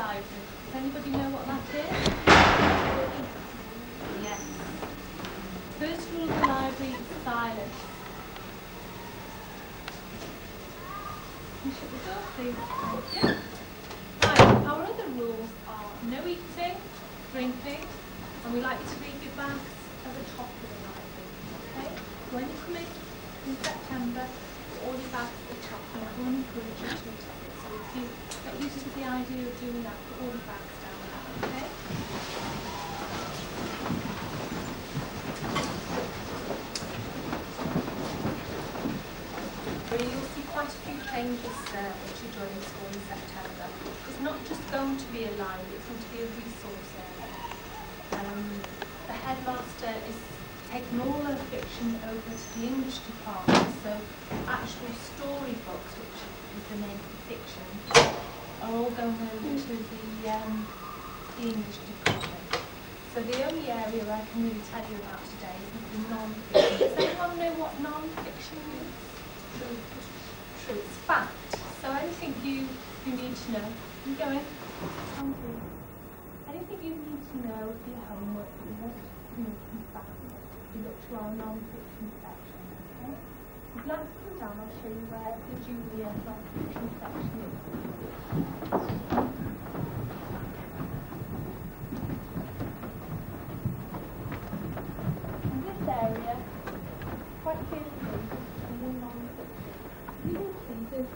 library. Does anybody know what that is? Yes. First rule of the library is silence. Can you shut the door, please? Thank you. Right, our other rules are no eating, drinking, and we like you to leave your bags at the top of the library. Okay? When you come in September, all your bags at the top, and I will encourage you to top it. So if you get used to the idea of doing that, put all the bags down there, okay? You'll see quite a few changes as you join school in September. It's not just going to be a library, it's going to be a resource area. The headmaster is taking all the fiction over to the English department, so actual storybooks, which is the name of the fiction, are all going over to the English department. So the only area I can really tell you about today is the non-fiction. Does anyone know what non-fiction is? True. It's fact. So anything you need to know. You go in. Anything you need to know for your homework, you want to know from fact. You look to our non-fiction section, okay? If you'd like to come down, I'll show you where the Julia non-fiction section is. In this area, quite clearly, is all non-fiction. You can see there's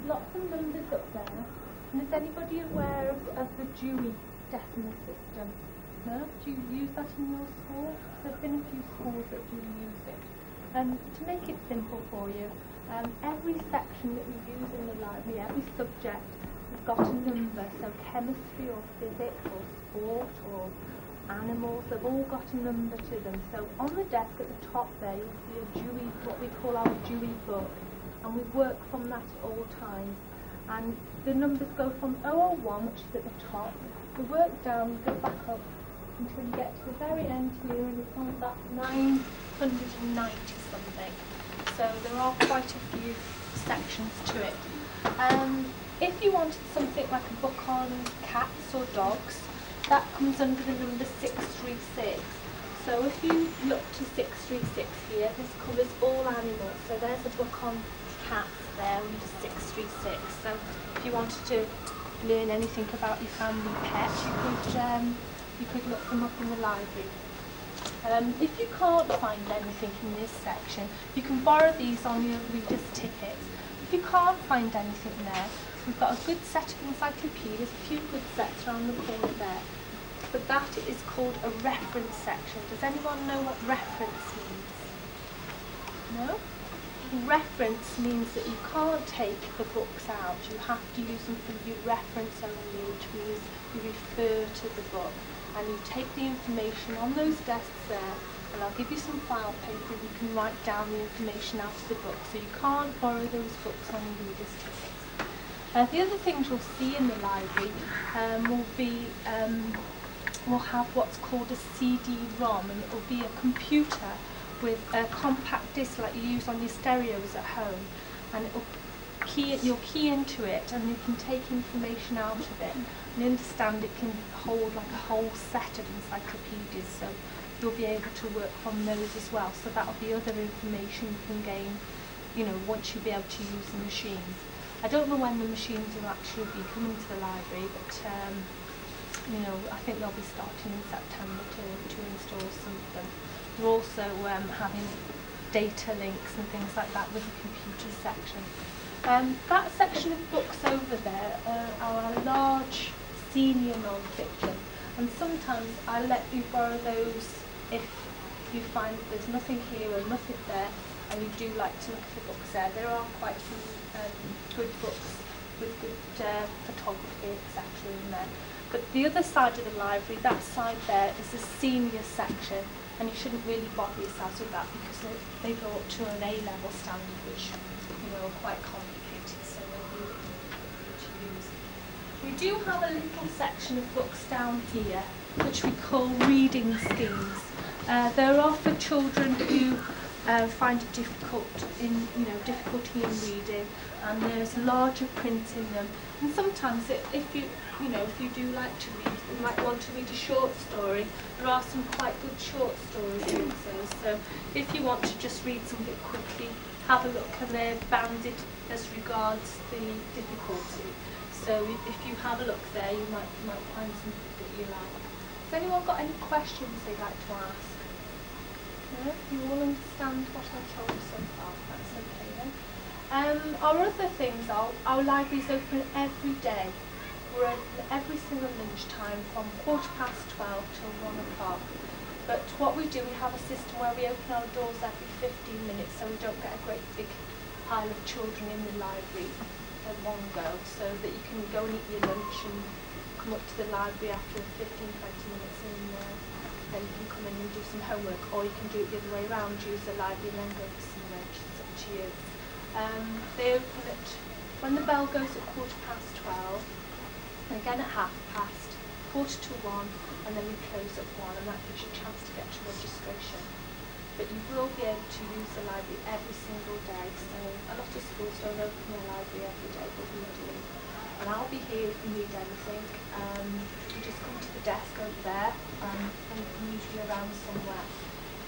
lots of numbers up there. And is anybody aware of the Dewey Decimal System? No? Do you use that in your school? There's been a few schools that do use it. To make it simple for you, every section that we use in the library, every subject has got a number. So chemistry or physics or sport or animals, they've all got a number to them. So on the desk at the top there, you'll see a Dewey, what we call our Dewey book. And we work from that at all times. And the numbers go from 001, which is at the top. We work down, we go back up until you get to the very end here, and it's on about 990 something. So there are quite a few sections to it. If you wanted something like a book on cats or dogs, that comes under the number 636. So if you look to 636 here, this covers all animals. So there's a book on cats there under 636. So if you wanted to learn anything about your family pet, you could look them up in the library. If you can't find anything in this section, you can borrow these on your reader's tickets. If you can't find anything there, we've got a good set of encyclopedias, a few good sets around the corner there. But that is called a reference section. Does anyone know what reference means? No? Reference means that you can't take the books out. You have to use them for your reference only, which means you refer to the book. And you take the information on those desks there, and I'll give you some file paper and you can write down the information out of the book. So you can't borrow those books on your reader's tickets. The other things you'll see in the library will have what's called a CD-ROM, and it will be a computer with a compact disc like you use on your stereos at home, and you'll key into it and you can take information out of it. And understand it can hold like a whole set of encyclopedias, so you'll be able to work from those as well. So that'll be other information you can gain, once you'll be able to use the machines. I don't know when the machines will actually be coming to the library, but I think they'll be starting in September to install some of them. We're also having data links and things like that with the computer section. That section of books over there are our large senior non-fiction, and sometimes I let you borrow those if you find that there's nothing here or nothing there, and you do like to look at the books there. There are quite some good books with good photography, etc. in there. But the other side of the library, that side there, is the senior section, and you shouldn't really bother yourselves with that because they go up to an A-level standard, which are quite complicated, so they'll be to use. We do have a little section of books down here, which we call reading schemes. There are for children who find it difficulty in reading, and there's larger print in them. And sometimes, if you do like to read, you might want to read a short story. There are some quite good short stories also. So if you want to just read something quickly, have a look, and they're banded as regards the difficulty. So if you have a look there, you might find something that you like. Has anyone got any questions they'd like to ask? No? You all understand what I've told you so far? That's okay then. Our other things are, our library is open every day. We're open every single lunchtime from 12:15 till 1 o'clock. But what we do, we have a system where we open our doors every 15 minutes so we don't get a great big pile of children in the library at one go, so that you can go and eat your lunch and come up to the library after 15-20 minutes and then you can come in and do some homework, or you can do it the other way around, use the library and then go for some lunch. It's up to you. They open at, when the bell goes at 12:15, and again at 1:30, 1:45, and then we close at 1, and that gives you a chance to get to registration. But you will be able to use the library every single day, so a lot of schools don't open their library every day, but we do. And I'll be here if you need anything. You just come to the desk over there, and I'm usually around somewhere.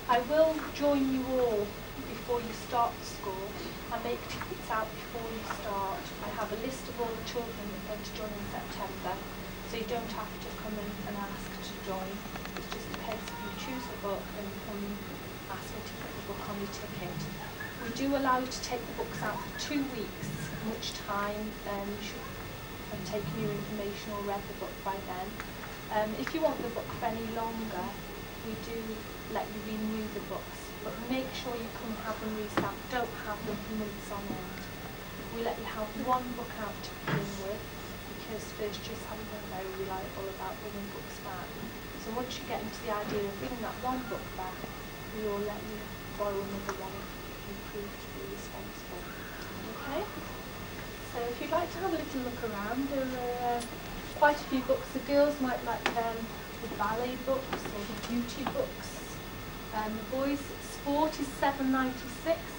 I will join you all before you start school. I make tickets out before you start. I have a list of all the children that are going to join in September, so you don't have to come in and ask to join. It's just a case of you choose a book and come ask me to put the book on your ticket. We do allow you to take the books out for 2 weeks, at which time you should have taken your information or read the book by then. If you want the book for any longer, we do let you renew the books, but make sure you come have them restamped. Don't have them for months on end. We let you have one book out to begin with, because first years haven't been very reliable about bringing books back. So once you get into the idea of bringing that one book back, we will let you borrow another one if you prove to be responsible. Okay? So if you'd like to have a little look around, there are quite a few books. The girls might like the ballet books or the beauty books. The boys' sport is £7.96,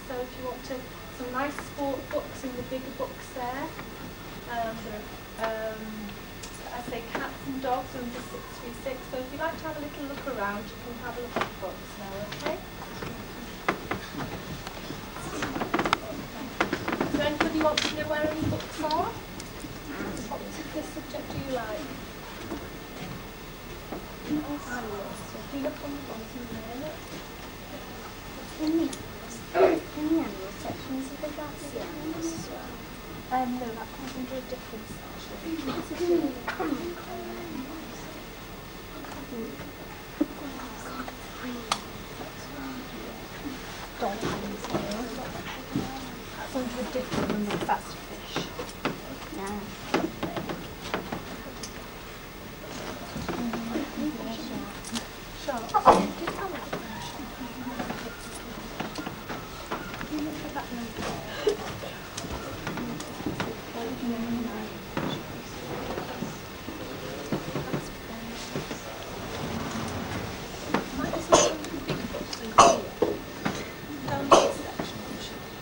so if you want some nice sport books in the bigger books there. I say cats and dogs under 636, so if you'd like to have a little look around, you can have a look at the books now, okay? Does anybody want to know where any books are? What particular subject do you like? So if you look on the bottom there, look. In the animal section, is it the grassy animals as well? No, that comes under a different section. Dolphins, that's under a different one, that's fish. Yeah. Sharks. Do you tell me about sharks? You look at that one. Might be some big books in here. Down this section, actually.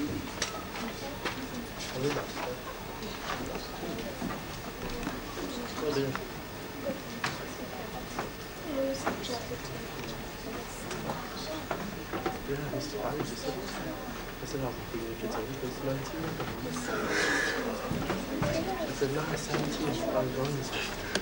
I'm going It's a nice 17.